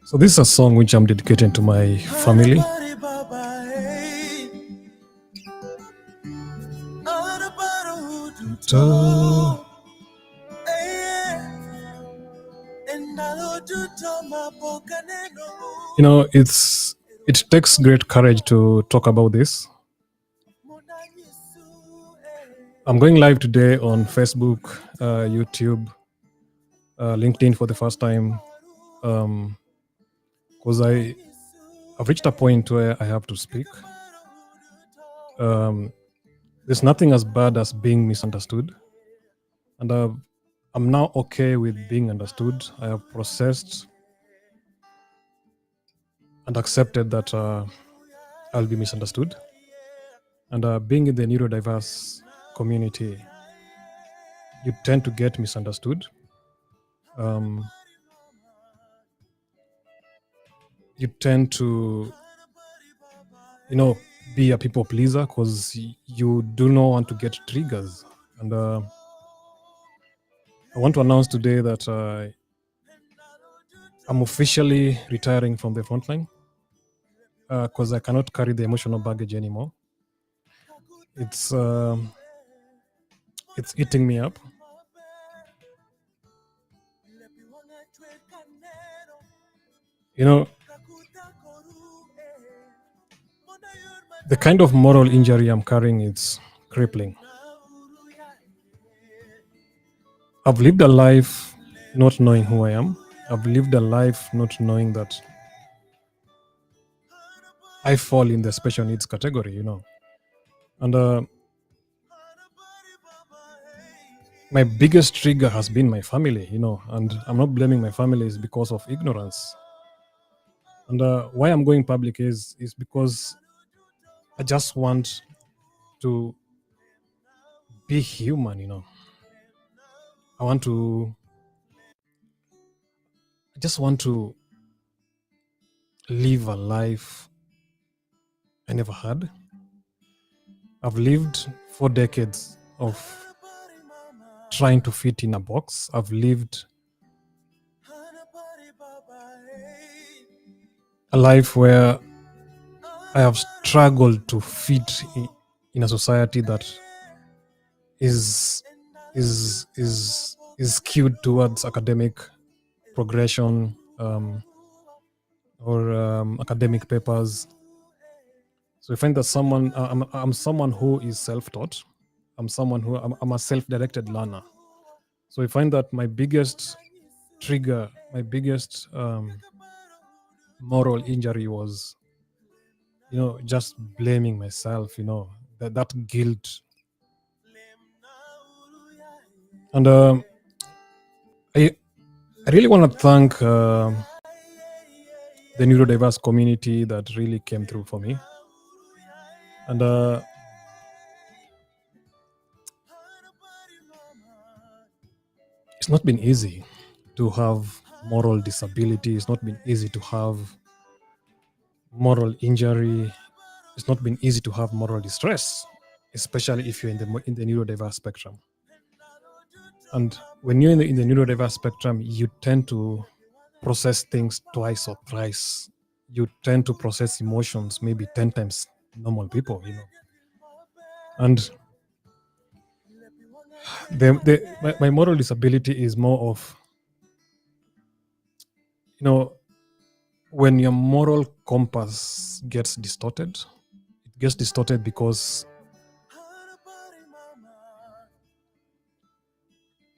So this is a song which I'm dedicating to my family. You know, it takes great courage to talk about this. I'm going live today on Facebook, YouTube, LinkedIn for the first time, because I've reached a point where I have to speak. There's nothing as bad as being misunderstood, and I'm now okay with being understood. I have processed and accepted that I'll be misunderstood. And being in the neurodiverse community, you tend to get misunderstood. You tend to, be a people pleaser because you do not want to get triggers. And I want to announce today that I'm officially retiring from the frontline because I cannot carry the emotional baggage anymore. It's eating me up. The kind of moral injury I'm carrying is crippling. I've lived a life not knowing who I am. I've lived a life not knowing that I fall in the special needs category, And my biggest trigger has been my family, and I'm not blaming my family, it's because of ignorance. And why I'm going public is because I just want to be human, I just want to live a life I never had. I've lived 4 decades of trying to fit in a box. I've lived a life where I have struggled to fit in a society that is skewed towards academic progression or academic papers. So I find that I'm someone who is self-taught. I'm a self-directed learner. So I find that my biggest trigger, my biggest moral injury was, just blaming myself, that guilt. And I really want to thank the neurodiverse community that really came through for me. And it's not been easy to have moral disability. It's not been easy to have moral injury. It's not been easy to have moral distress, especially if you're in the neurodiverse spectrum. And when you're in the neurodiverse spectrum, you tend to process things twice or thrice. You tend to process emotions maybe 10 times normal people, And my moral disability is more of, when your moral compass gets distorted, it gets distorted because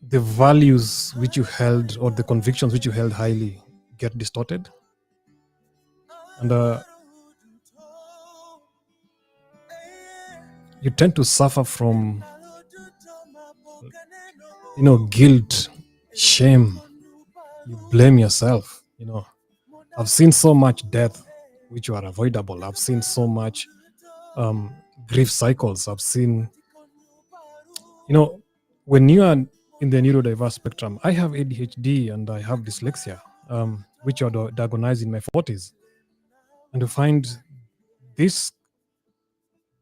the values which you held or the convictions which you held highly get distorted. And you tend to suffer from, guilt, shame. You blame yourself, I've seen so much death which were avoidable. I've seen so much grief cycles. I've seen, when you are in the neurodiverse spectrum, I have ADHD and I have dyslexia, which are diagnosed in my 40s. And to find these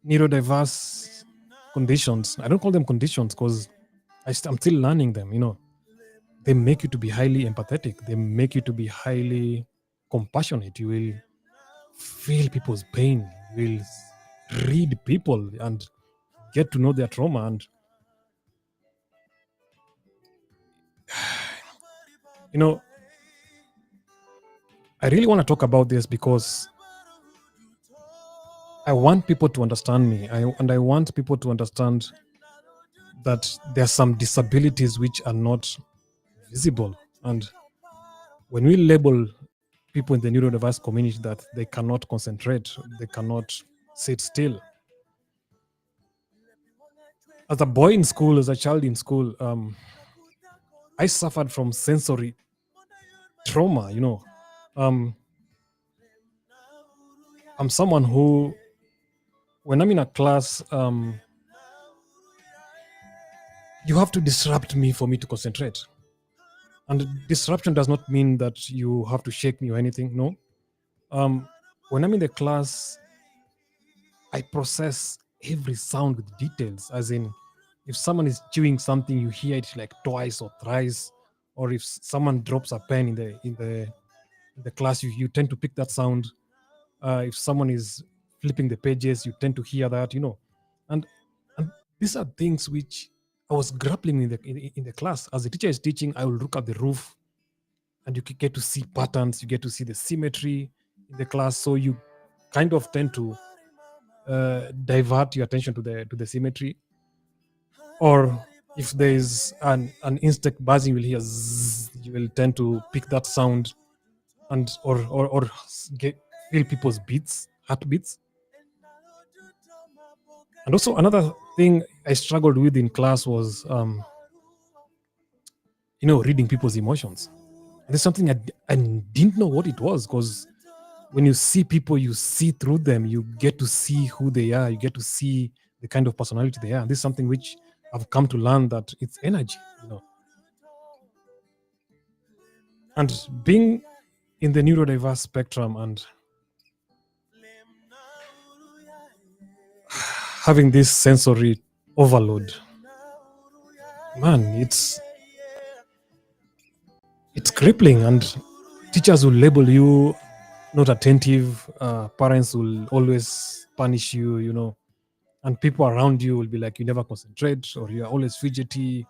neurodiverse conditions, I don't call them conditions because I'm still learning them, they make you to be highly empathetic. They make you to be highly compassionate. You will feel people's pain. You will read people and get to know their trauma. And you know, I really want to talk about this because I want people to understand me. And I want people to understand that there are some disabilities which are not visible. And when we label people in the neurodiverse community that they cannot concentrate, they cannot sit still. As a boy in school, as a child in school, I suffered from sensory trauma. I'm someone who, when I'm in a class, you have to disrupt me for me to concentrate. And disruption does not mean that you have to shake me or anything. No. When I'm in the class, I process every sound with details, as in, if someone is chewing something, you hear it like twice or thrice, or if someone drops a pen in the class, you tend to pick that sound. If someone is flipping the pages, you tend to hear that, and and these are things which I was grappling in the class. As the teacher is teaching, I will look at the roof, and you get to see patterns, you get to see the symmetry in the class, so you kind of tend to divert your attention to the symmetry. Or if there is an insect buzzing, you will hear zzz, you will tend to pick that sound, and or feel people's heartbeats. And also another thing I struggled with in class was reading people's emotions. And it's something I didn't know what it was, because when you see people, you see through them, you get to see who they are, you get to see the kind of personality they are. And this is something which I've come to learn, that it's energy. And being in the neurodiverse spectrum and having this sensory overload, man, it's crippling. And teachers will label you not attentive, parents will always punish you, and people around you will be like, you never concentrate, or you're always fidgety.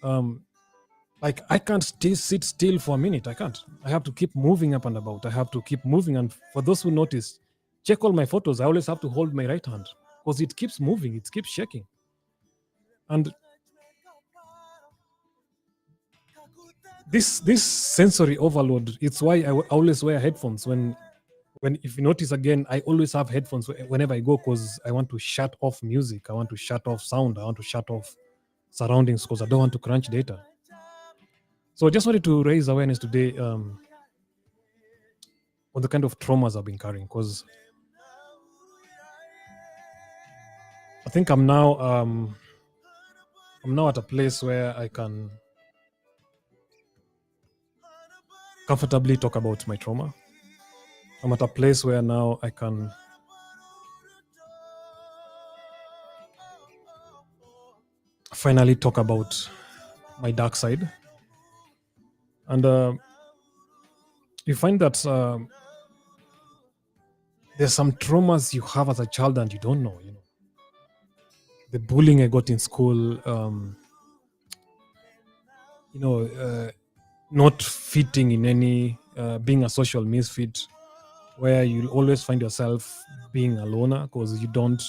Like, I can't sit still for a minute. I can't. I have to keep moving up and about. I have to keep moving. And for those who notice, check all my photos, I always have to hold my right hand, because it keeps moving, it keeps shaking. And this sensory overload, it's why I always wear headphones. When if you notice, again, I always have headphones whenever I go, because I want to shut off music, I want to shut off sound, I want to shut off surroundings, because I don't want to crunch data. So I just wanted to raise awareness today on the kind of traumas I've been carrying, because I think I'm now at a place where I can comfortably talk about my trauma. I'm at a place where now I can finally talk about my dark side. And you find that there's some traumas you have as a child and you don't know. The bullying I got in school, not fitting in any, being a social misfit, where you'll always find yourself being a loner, because you don't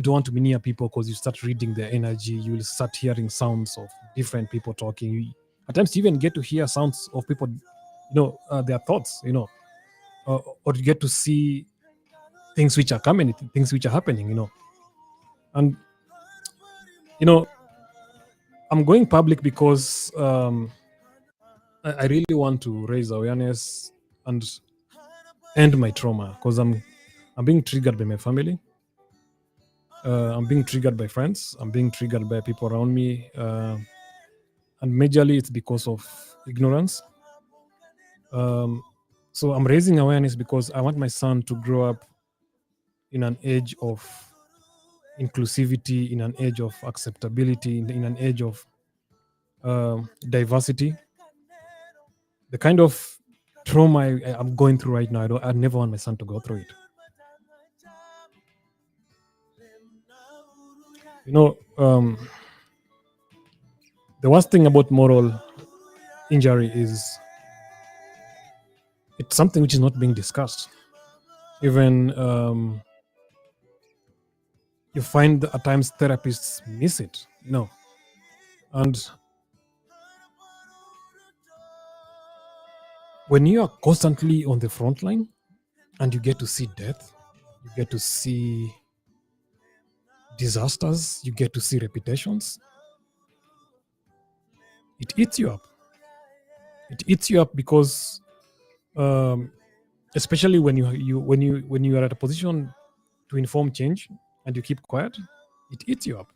want to be near people, because you start reading their energy. You will start hearing sounds of different people talking. At times you even get to hear sounds of people, their thoughts, or you get to see things which are coming, things which are happening. And I'm going public because I really want to raise awareness and end my trauma, because I'm being triggered by my family. I'm being triggered by friends. I'm being triggered by people around me. And majorly it's because of ignorance. So I'm raising awareness because I want my son to grow up in an age of inclusivity, in an age of acceptability, in an age of diversity. The kind of trauma I'm going through right now, I never want my son to go through it. You know, the worst thing about moral injury is it's something which is not being discussed. Even you find that at times therapists miss it, and when you are constantly on the front line and you get to see death, you get to see disasters, you get to see reputations, it eats you up. It eats you up because, especially when you are at a position to inform change and you keep quiet, it eats you up.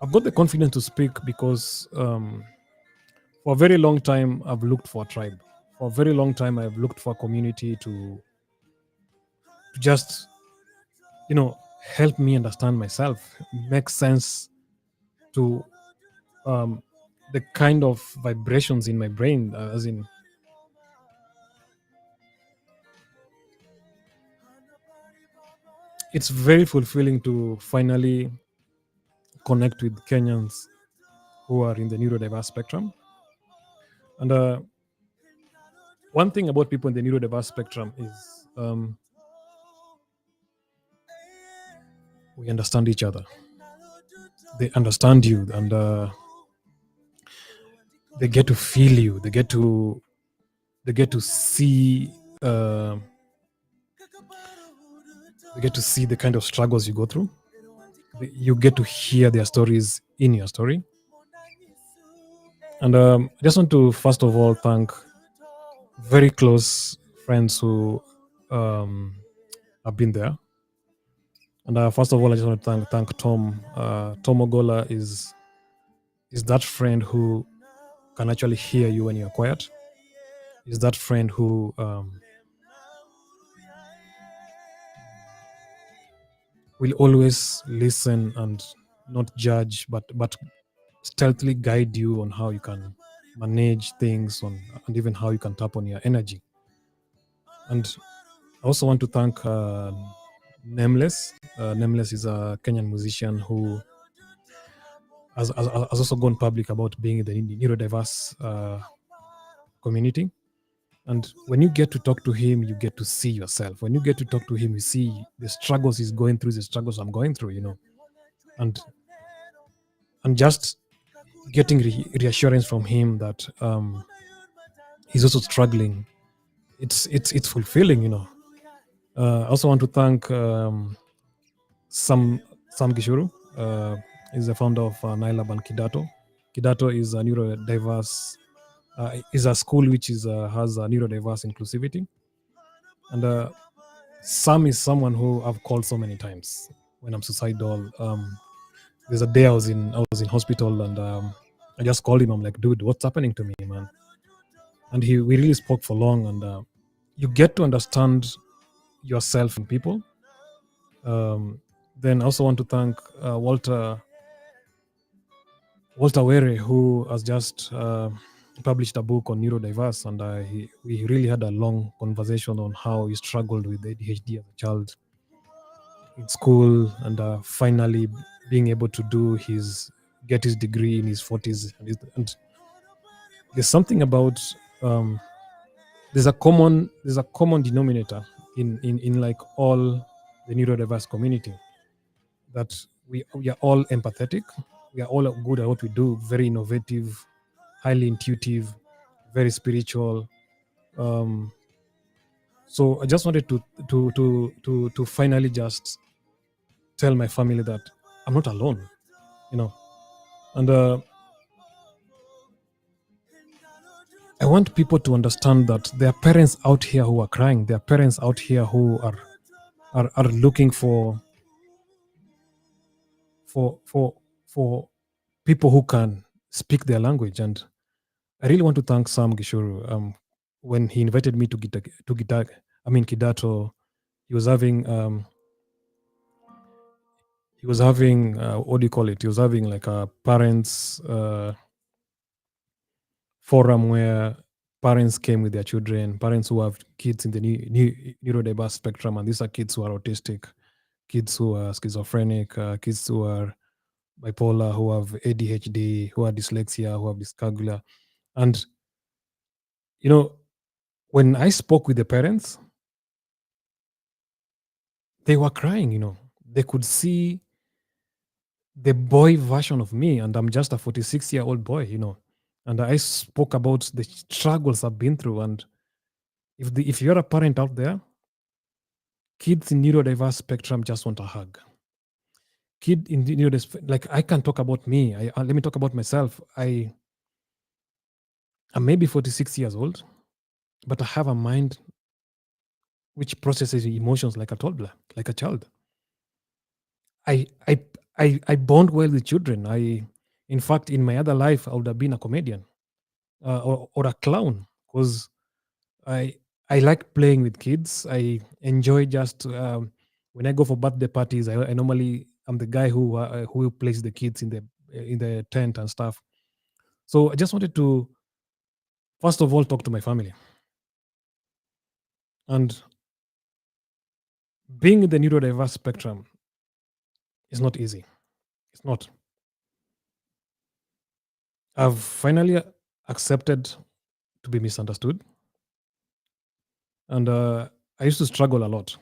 I've got the confidence to speak because for a very long time I've looked for a tribe. For a very long time I've looked for a community to just help me understand myself, make sense to the kind of vibrations in my brain, as in it's very fulfilling to finally connect with Kenyans who are in the neurodiverse spectrum. And one thing about people in the neurodiverse spectrum is we understand each other. They understand you, and they get to feel you. They get to see. They get to see the kind of struggles you go through. You get to hear their stories in your story. And I just want to first of all thank very close friends who have been there. And first of all, I just want to thank Tom. Tom Ogola is that friend who can actually hear you when you're quiet. Is that friend who will always listen and not judge, but stealthily guide you on how you can manage things and even how you can tap on your energy. And I also want to thank Nameless. Nameless is a Kenyan musician who has also gone public about being in the neurodiverse community. And when you get to talk to him, you get to see yourself. When you get to talk to him, you see the struggles he's going through, the struggles I'm going through, and just getting reassurance from him that he's also struggling. It's fulfilling. I also want to thank Sam Gishuru. Is the founder of Nailab and Kidato. Kidato is a neurodiverse. Is a school which has a neurodiverse inclusivity, and Sam is someone who I've called so many times when I'm suicidal. There's a day I was in hospital, and I just called him. I'm like, dude, what's happening to me, man? And we really spoke for long, and you get to understand yourself and people. Then I also want to thank Walter Were, who has just published a book on neurodiverse, and we really had a long conversation on how he struggled with ADHD as a child in school, and finally being able to get his degree in his 40s. And there's something about there's a common denominator in like all the neurodiverse community, that we are all empathetic. We are all good at what we do, very innovative, highly intuitive, very spiritual. So I just wanted to finally just tell my family that I'm not alone, and I want people to understand that there are parents out here who are crying. There are parents out here who are looking for people who can speak their language. And I really want to thank Sam Gishuru. When he invited me to Kidato, he was having what do you call it? He was having like a parents forum where parents came with their children, parents who have kids in the neurodiverse spectrum, and these are kids who are autistic, kids who are schizophrenic, kids who are bipolar, who have ADHD, who are dyslexia, who have dyscalculia. And, you know, when I spoke with the parents, they were crying, They could see the boy version of me, and I'm just a 46-year-old boy. And I spoke about the struggles I've been through. And if you're a parent out there, kids in neurodiverse spectrum just want a hug. Kid in like, I can talk about me. Let me talk about myself. I'm maybe 46 years old, but I have a mind which processes emotions like a toddler, like a child. I I I bond well with children. In fact, in my other life, I would have been a comedian, or a clown, because I I like playing with kids. I enjoy just when I go for birthday parties. I normally I'm the guy who plays the kids in the tent and stuff. So I just wanted to first of all talk to my family. And being in the neurodiverse spectrum is not easy. It's not. I've finally accepted to be misunderstood, and I used to struggle a lot.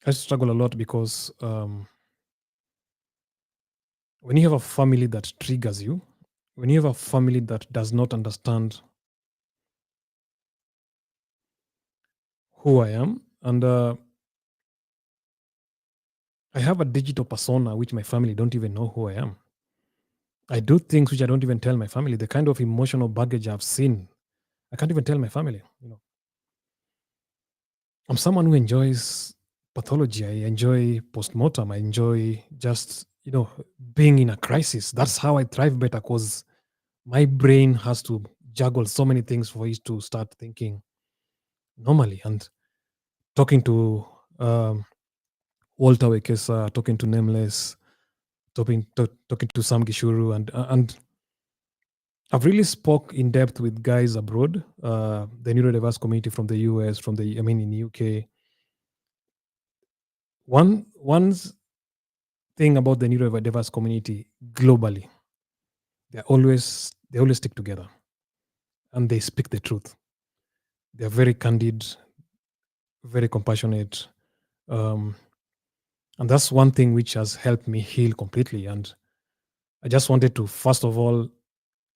I used to struggle a lot because when you have a family that triggers you, when you have a family that does not understand who I am, and I have a digital persona which my family don't even know who I am. I do things which I don't even tell my family. The kind of emotional baggage I've seen, I can't even tell my family. I'm someone who enjoys pathology. I enjoy postmortem. I enjoy just, being in a crisis. That's how I thrive better, because my brain has to juggle so many things for it to start thinking normally. And talking to Walter Wekesa, talking to Nameless, talking to Sam Gishuru, and I've really spoke in depth with guys abroad, the neurodiverse community from the US, in UK. One thing about the neurodiverse community globally, they always stick together, and they speak the truth. They're very candid, very compassionate, um, and that's one thing which has helped me heal completely. And I just wanted to first of all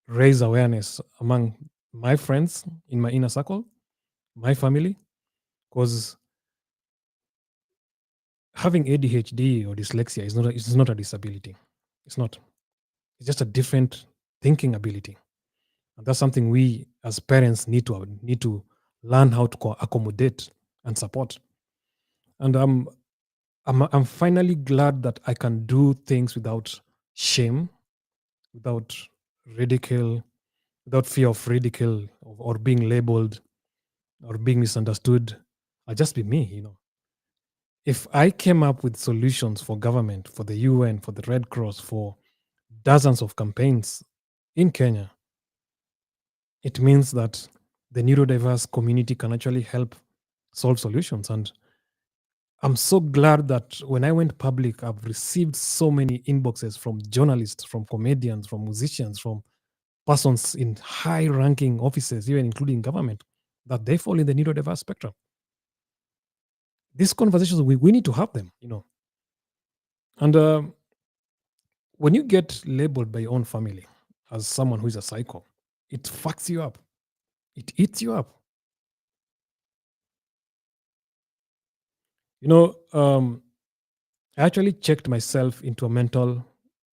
raise awareness among my friends in my inner circle, my family, because having ADHD or dyslexia is not a disability. It's not. It's just a different thinking ability. And that's something we as parents need to learn how to accommodate and support. And I'm finally glad that I can do things without shame, without ridicule, without fear of ridicule, or being labeled or being misunderstood. I'll just be me. If I came up with solutions for government, for the UN, for the Red Cross, for dozens of campaigns in Kenya, it means that the neurodiverse community can actually help solve solutions. And I'm so glad that when I went public, I've received so many inboxes from journalists, from comedians, from musicians, from persons in high ranking offices, even including government, that they fall in the neurodiverse spectrum. These conversations, we need to have them. And when you get labeled by your own family as someone who is a psycho, it fucks you up. It eats you up. You know, I actually checked myself into a mental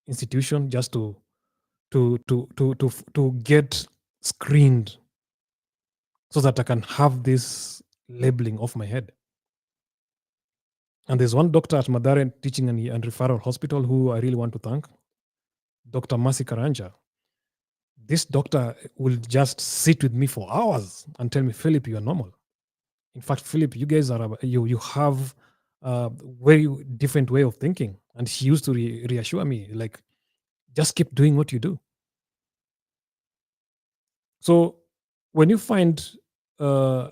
institution just to get screened so that I can have this labeling off my head. And there's one doctor at Madare Teaching and Referral Hospital who I really want to thank, Dr. Masi Karanja. This doctor will just sit with me for hours and tell me, Philip, you are normal. In fact, Philip, you guys are you have a very different way of thinking. And she used to reassure me, like, just keep doing what you do. So when you find, uh,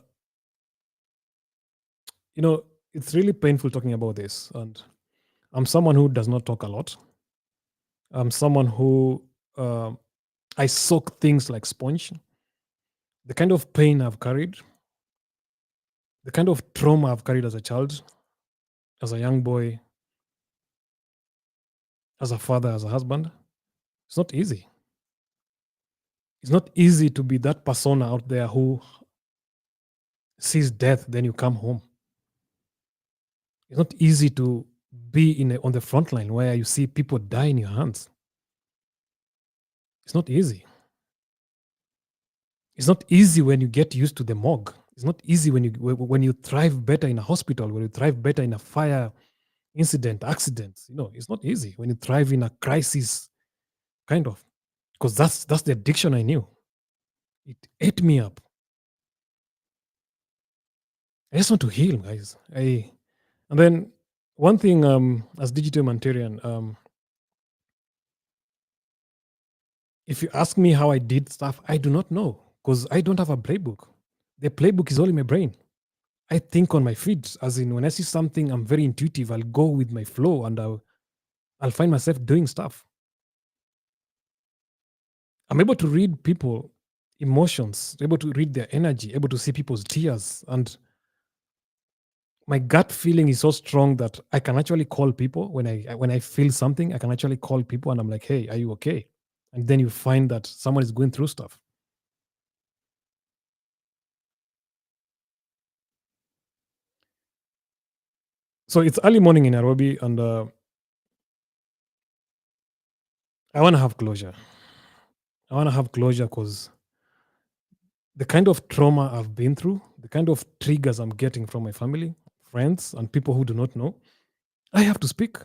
you know, it's really painful talking about this. And I'm someone who does not talk a lot. I'm someone who I soak things like sponge. The kind of pain I've carried, the kind of trauma I've carried as a child, as a young boy, as a father, as a husband, it's not easy. It's not easy to be that persona out there who sees death, then you come home. It's not easy to be on the front line where you see people die in your hands. It's not easy. It's not easy when you get used to the morgue. It's not easy when you thrive better in a hospital, when you thrive better in a fire incident, accident. It's not easy when you thrive in a crisis, kind of, because that's the addiction I knew. It ate me up. I just want to heal, guys. And then one thing, as digital humanitarian, if you ask me how I did stuff, I do not know because I don't have a playbook. The playbook is all in my brain. I think on my feet, as in when I see something, I'm very intuitive. I'll go with my flow and I'll find myself doing stuff. I'm able to read people emotions, able to read their energy, able to see people's tears. And my gut feeling is so strong that I can actually call people when I feel something. I can actually call people and I'm like, "Hey, are you okay?" And then you find that someone is going through stuff. So it's early morning in Nairobi, and I want to have closure. I want to have closure because the kind of trauma I've been through, the kind of triggers I'm getting from my family, friends, and people who do not know, I have to speak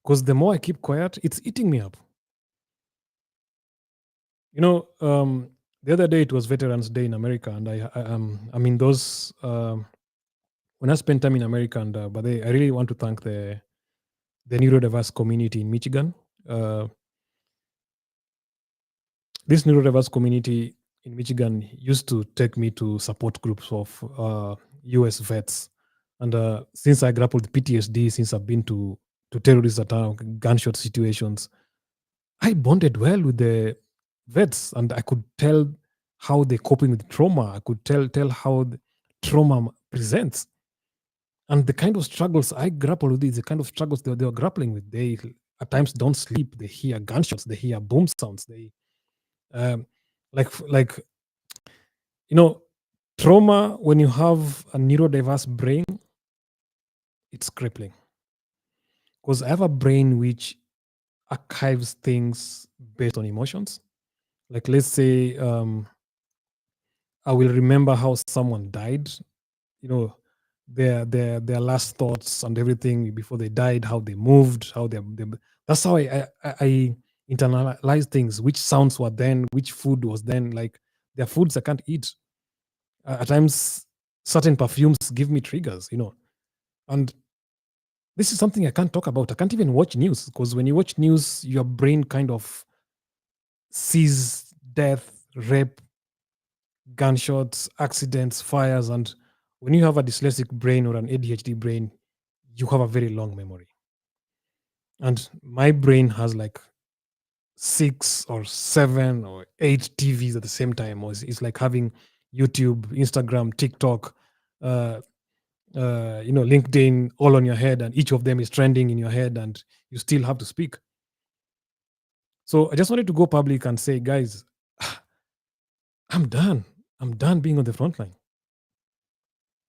because the more I keep quiet, it's eating me up. You know, the other day it was Veterans Day in America, and I mean those. When I spent time in America, and I really want to thank the neurodiverse community in Michigan. Uh, this neurodiverse community in Michigan used to take me to support groups of US vets. And since I grappled with PTSD, since I've been to terrorist attack, gunshot situations, I bonded well with the vets, and I could tell how they're coping with trauma. I could tell how the trauma presents, and the kind of struggles I grapple with is the kind of struggles they are grappling with. They at times don't sleep. They hear gunshots. They hear boom sounds. They um, like you know trauma when you have a neurodiverse brain, it's crippling because I have a brain which archives things based on emotions. Like let's say I will remember how someone died, you know, their last thoughts and everything before they died, how they moved, how they that's how I internalize things. Which sounds were then, which food was then. Like there are foods I can't eat. At times, certain perfumes give me triggers, and this is something I can't talk about. I can't even watch news because when you watch news, your brain kind of sees death, rape, gunshots, accidents, fires, and when you have a dyslexic brain or an ADHD brain, you have a very long memory. And my brain has like 6 or 7 or 8 TVs at the same time. Or it's like having YouTube, Instagram, TikTok, uh, LinkedIn all on your head, and each of them is trending in your head, and you still have to speak. So I just wanted to go public and say, guys, I'm done. I'm done being on the front line.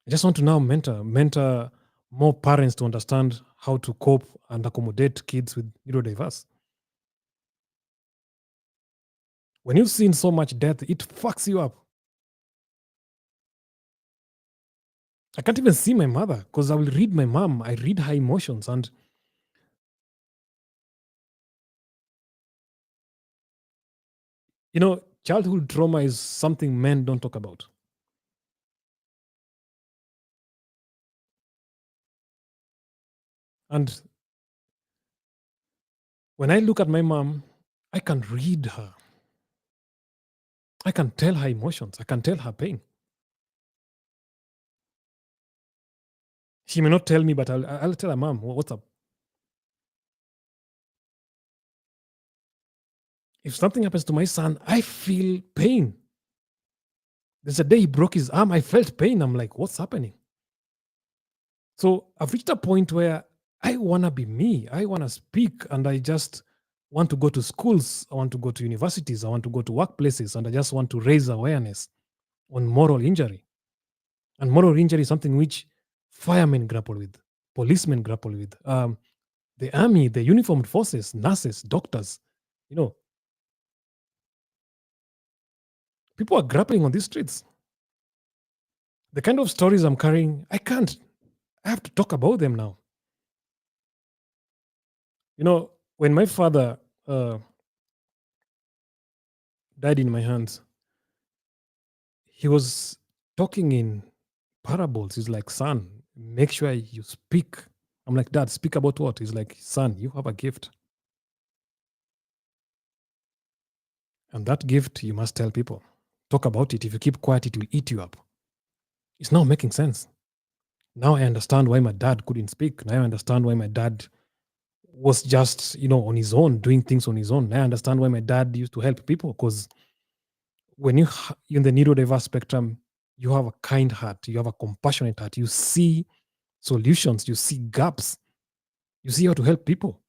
I just want to now mentor more parents to understand how to cope and accommodate kids with neurodiverse. When you've seen so much death, it fucks you up. I can't even see my mother because I will read my mom. I read her emotions. And, childhood trauma is something men don't talk about. And when I look at my mom, I can read her. I can tell her emotions. I can tell her pain. She may not tell me, but I'll tell her, Mom, what's up? If something happens to my son, I feel pain. There's a day he broke his arm. I felt pain. I'm like, what's happening? So I've reached a point where I want to be me. I want to speak, and I just want to go to schools. I want to go to universities. I want to go to workplaces, and I just want to raise awareness on moral injury. And moral injury is something which firemen grapple with, policemen grapple with, the army, the uniformed forces, nurses, doctors. You know, people are grappling on these streets. The kind of stories I'm carrying, I can't. I have to talk about them now. You know, when my father died in my hands, he was talking in parables. He's like, son, make sure you speak. I'm like, Dad, speak about what? He's like, son, you have a gift. And that gift, you must tell people. Talk about it. If you keep quiet, it will eat you up. It's now making sense. Now I understand why my dad couldn't speak. Now I understand why my dad was just, on his own, doing things on his own. Now I understand why my dad used to help people, because when you're in the neurodiverse spectrum, you have a kind heart, you have a compassionate heart, you see solutions, you see gaps, you see how to help people.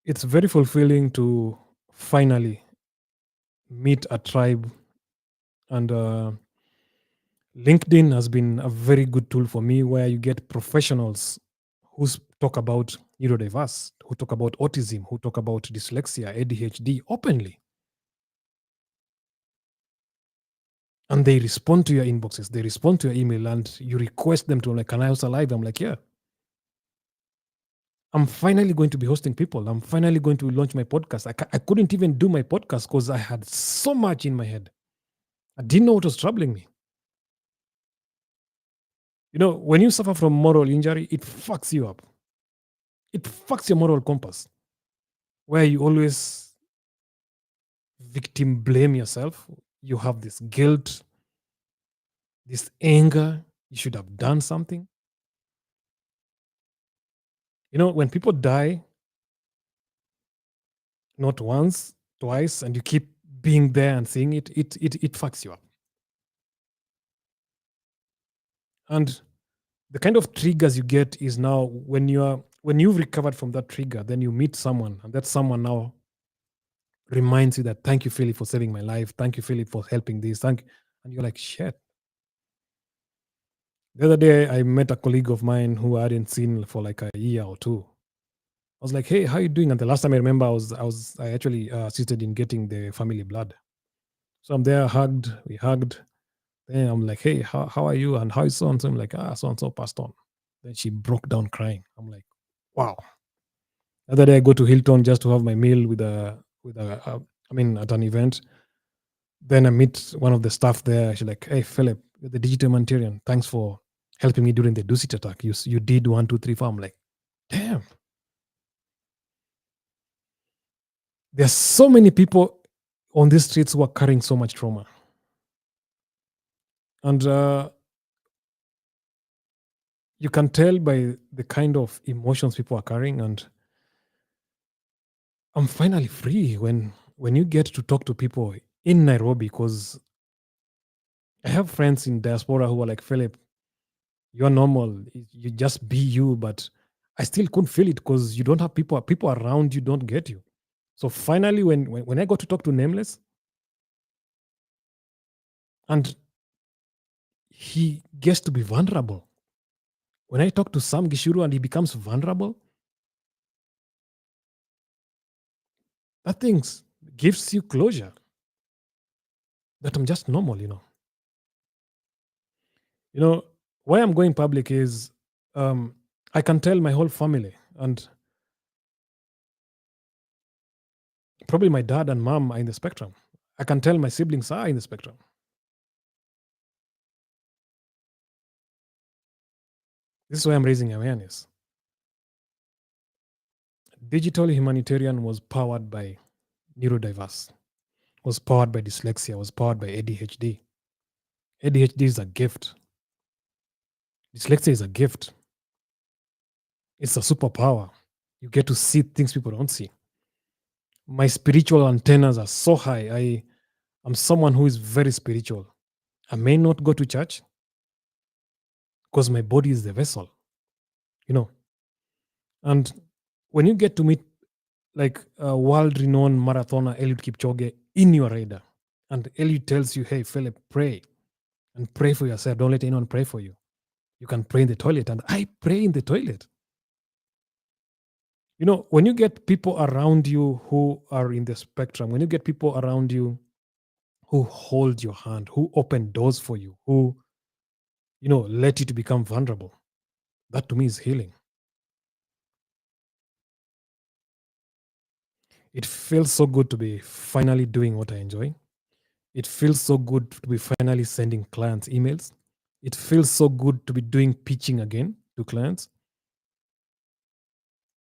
It's very fulfilling to finally meet a tribe, and LinkedIn has been a very good tool for me, where you get professionals who talk about neurodiverse, who talk about autism, who talk about dyslexia, ADHD openly. And they respond to your inboxes, they respond to your email, and you request them to, like, can I host a live? I'm like, yeah. I'm finally going to be hosting people. I'm finally going to launch my podcast. I couldn't even do my podcast because I had so much in my head. I didn't know what was troubling me. When you suffer from moral injury, it fucks you up. It fucks your moral compass, where you always victim blame yourself. You have this guilt, this anger. You should have done something. When people die, not once, twice, and you keep being there and seeing it fucks you up. And the kind of triggers you get is now when you've recovered from that trigger, then you meet someone, and that someone now reminds you that, thank you, Philip, for saving my life. Thank you, Philip, for helping this. Thank you. And you're like, shit. The other day, I met a colleague of mine who I hadn't seen for like a year or two. I was like, hey, how you doing? And the last time I remember, I actually assisted in getting the family blood. So I'm there, we hugged. Then I'm like, hey, how are you? And how is so and so? I'm like, so and so passed on. Then she broke down crying. I'm like, wow. The other day I go to Hilton just to have my meal at an event. Then I meet one of the staff there. She's like, hey, Philip, you're the digital humanitarian. Thanks for helping me during the Dusit attack. You did 1, 2, 3, 4. I'm like, damn. There's so many people on these streets who are carrying so much trauma. And you can tell by the kind of emotions people are carrying. And I'm finally free when you get to talk to people in Nairobi, because I have friends in diaspora who are like, Philip, you're normal. You just be you. But I still couldn't feel it because you don't have people around you don't get you. So finally, when I got to talk to Nameless, and he gets to be vulnerable. When I talk to Sam Gishuru and he becomes vulnerable, that thing gives you closure that I'm just normal. Why I'm going public is I can tell my whole family, and probably my dad and mom are in the spectrum. I can tell my siblings are in the spectrum. This is why I'm raising awareness. Digital Humanitarian was powered by neurodiverse, was powered by dyslexia, was powered by ADHD. ADHD is a gift. Dyslexia is a gift. It's a superpower. You get to see things people don't see. My spiritual antennas are so high. I'm someone who is very spiritual. I may not go to church because my body is the vessel, you know. And when you get to meet like a world-renowned marathoner Eliud Kipchoge in your radar, and Eliud tells you, "Hey, Philip, pray and pray for yourself. Don't let anyone pray for you. You can pray in the toilet," and I pray in the toilet. You know, when you get people around you who are in the spectrum, when you get people around you who hold your hand, who open doors for you, who, let you to become vulnerable, that to me is healing. It feels so good to be finally doing what I enjoy. It feels so good to be finally sending clients emails. It feels so good to be doing pitching again to clients.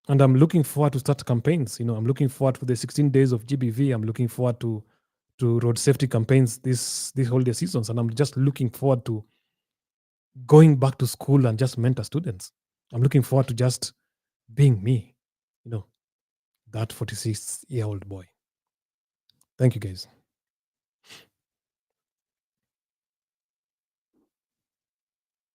And I'm looking forward to start campaigns. I'm looking forward to the 16 days of GBV. I'm looking forward to road safety campaigns this holiday seasons. And I'm just looking forward to going back to school and just mentor students. I'm looking forward to just being me, that 46-year-old boy. Thank you, guys.